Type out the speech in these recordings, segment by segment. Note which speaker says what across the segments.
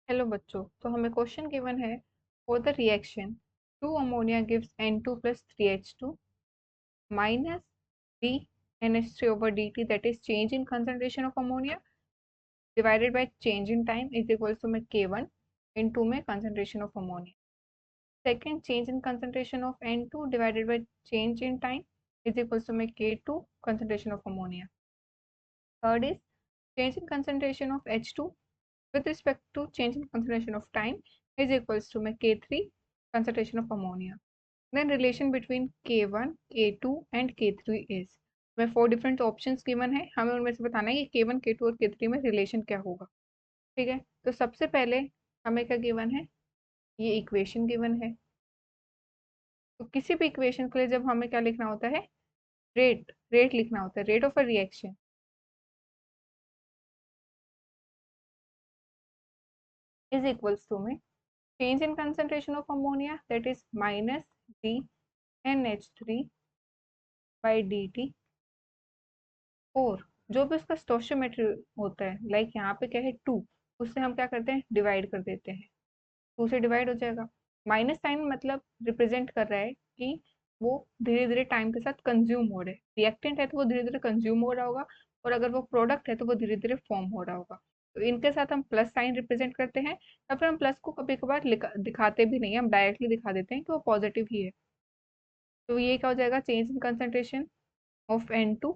Speaker 1: Hello बच्चों, तो हमें क्वेश्चन गिवन है for the reaction to ammonia gives N2 plus 3H2 minus d NH3 over dt, that is change in concentration of ammonia divided by change in time is equals to में K1 into में concentration of ammonia. Second, change in concentration of N2 divided by change in time is equals to में K2 concentration of ammonia. Third is change in concentration of H2 with respect to change in concentration of time is equals to में K3 concentration of ammonia. Then relation between K1, K2 and K3 is, में 4 different options given है, हमें उनमें से बताना है कि K1, K2 और K3 में रिलेशन क्या होगा। ठीक है, तो सबसे पहले हमें क्या गिवन है, ये इक्वेशन गिवन है। तो किसी भी इक्वेशन के लिए जब हमें क्या लिखना होता है, रेट रेट लिखना होता है, rate of a reaction is equals to में change in concentration of ammonia, that is minus d NH3 by dt, और जो भी उसका स्टोशियोमेट्री होता है, लाइक यहाँ पे क्या है 2, उससे हम क्या करते हैं, डिवाइड कर देते हैं, 2 से डिवाइड हो जाएगा। माइनस साइन मतलब रिप्रेजेंट कर रहा है कि वो धीरे धीरे टाइम के साथ कंज्यूम हो रहे हैं, रिएक्टेंट है तो वो धीरे धीरे कंज्यूम हो रहा होगा, और अगर वो प्रोडक्ट है तो वो धीरे धीरे फॉर्म हो रहा होगा। तो इनके साथ हम प्लस साइन रिप्रेजेंट करते हैं, या फिर हम प्लस को कभी कभार दिखाते भी नहीं है, हम डायरेक्टली दिखा देते हैं कि वो पॉजिटिव ही है। तो ये क्या हो जाएगा, change in concentration of N2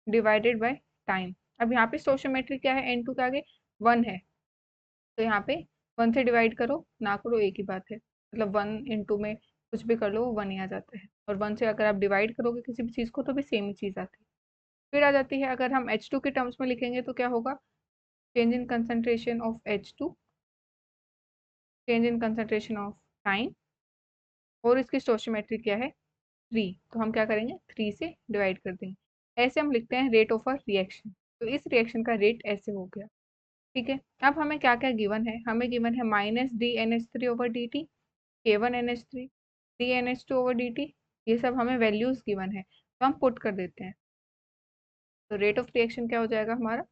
Speaker 1: divided by time. अब यहाँ पे स्टोशियोमेट्री क्या है, N2 के आगे 1 है, तो यहाँ पे 1 से डिवाइड करो ना करो एक ही बात है, मतलब 1 into में कुछ भी कर लो वो 1 ही आ जाता है, और 1 से अगर आप डिवाइड करोगे किसी भी चीज़ को तो भी सेम ही चीज़ आती है। फिर आ जाती है, अगर हम H2 के टर्म्स में लिखेंगे तो क्या होगा, change in concentration of H2, change in concentration of time, और इसकी स्टोशियोमेट्री क्या है 3, तो हम क्या करेंगे 3 से डिवाइड कर देंगे। ऐसे हम लिखते हैं रेट ऑफ अ रिएक्शन। तो इस रिएक्शन का रेट ऐसे हो गया। ठीक है, अब हमें क्या क्या गिवन है, हमें गिवन है minus D N H three over D T, K one N H three, D N H two over D T, ये सब हमें वैल्यूज गिवन है, तो हम पुट कर देते हैं। तो रेट ऑफ रिएक्शन क्या हो जाएगा हमारा,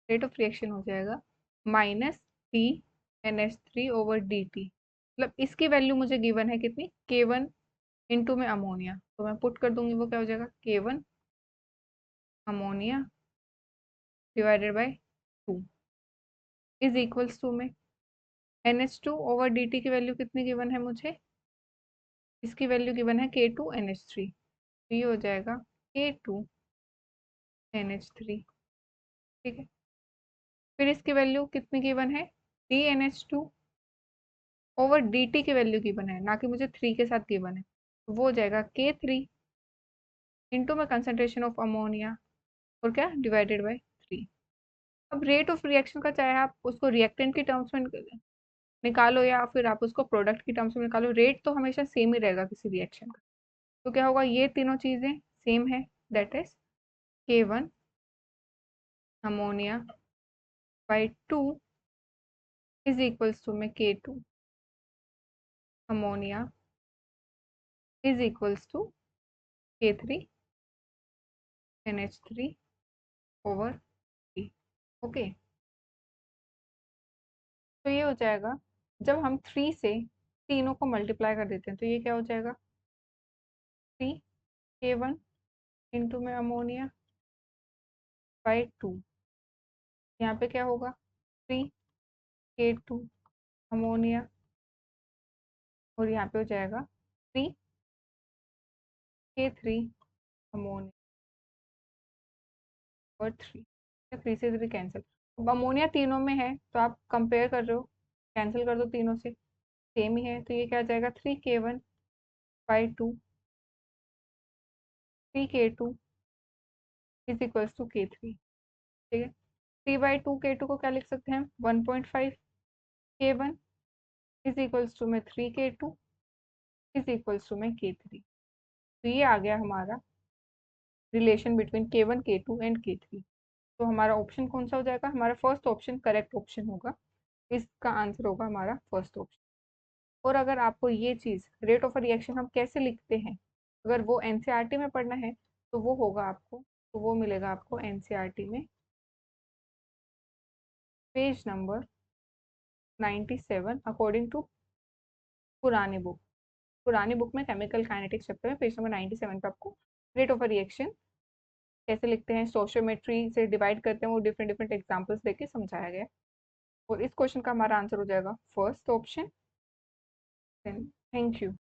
Speaker 1: रेट ऑफ रिएक्शन हो जाएगा minus D N H three over D T, मतलब इसकी वैल्यू मुझे गिवन है कितनी, के वन इंटू में अमोनिया, तो मैं पुट कर दूंगी, वो क्या हो जाएगा K one ammonia divided by 2 is equals to में NH2 ओवर dt की वैल्यू कितनी गिवन है मुझे, इसकी वैल्यू गिवन है K2 NH3, तो ये हो जाएगा K2 NH3। ठीक है, फिर इसकी वैल्यू कितनी गिवन है, DNH2 ओवर dt की वैल्यू गिवन है, ना कि मुझे 3 के साथ गिवन है, तो वो हो जाएगा K3 इंटू में कंसंट्रेशन ऑफ अमोनिया, और क्या डिवाइडेड बाई 3। अब रेट ऑफ रिएक्शन का चाहे आप उसको रिएक्टेंट की टर्म्स में निकालो या फिर आप उसको प्रोडक्ट की टर्म्स में निकालो, रेट तो हमेशा सेम ही रहेगा किसी रिएक्शन का। तो क्या होगा, ये तीनों चीजें सेम है, that is K1 ammonia by 2 is equals to में K2 ammonia is equals to K3 NH3 over 3। Okay, तो ये हो जाएगा, जब हम 3 से तीनों को मल्टीप्लाई कर देते हैं तो ये क्या हो जाएगा, 3 K1 इंटू में अमोनिया बाई 2, यहाँ पे क्या होगा 3 K2 अमोनिया, और यहाँ पे हो जाएगा 3 K3 अमोनिया और 3, 3 से 3 कैंसिल। अब अमोनिया तीनों में है तो आप कंपेयर कर रहे हो, कैंसिल कर दो तीनों से, सेम ही है, तो ये क्या आ जाएगा 3K1/2, 3K2 is equals to K3। ठीक है, 3/2 K2 को क्या लिख सकते हैं, 1.5 K1 इज इक्वल्स टू में 3K2 इज इक्वल्स टू में K3। तो ये आ गया हमारा relation between K1, K2 and K3। तो हमारा ऑप्शन कौन सा हो जाएगा, हमारा फर्स्ट ऑप्शन करेक्ट ऑप्शन होगा, इसका आंसर होगा हमारा फर्स्ट ऑप्शन। और अगर आपको ये चीज़ रेट ऑफ रिएक्शन हम कैसे लिखते हैं, अगर वो एनसीईआरटी में पढ़ना है तो वो होगा आपको, तो वो मिलेगा आपको एनसीईआरटी में, पेज नंबर 97 अकॉर्डिंग टू पुरानी बुक में केमिकल काइनेटिक्स चैप्टर में पेज नंबर 97 पे आपको रेट ऑफ रिएक्शन कैसे लिखते हैं, स्टोशियोमेट्री से डिवाइड करते हैं, वो डिफरेंट डिफरेंट एग्जांपल्स देके समझाया गया है। और इस क्वेश्चन का हमारा आंसर हो जाएगा फर्स्ट ऑप्शन। Thank you.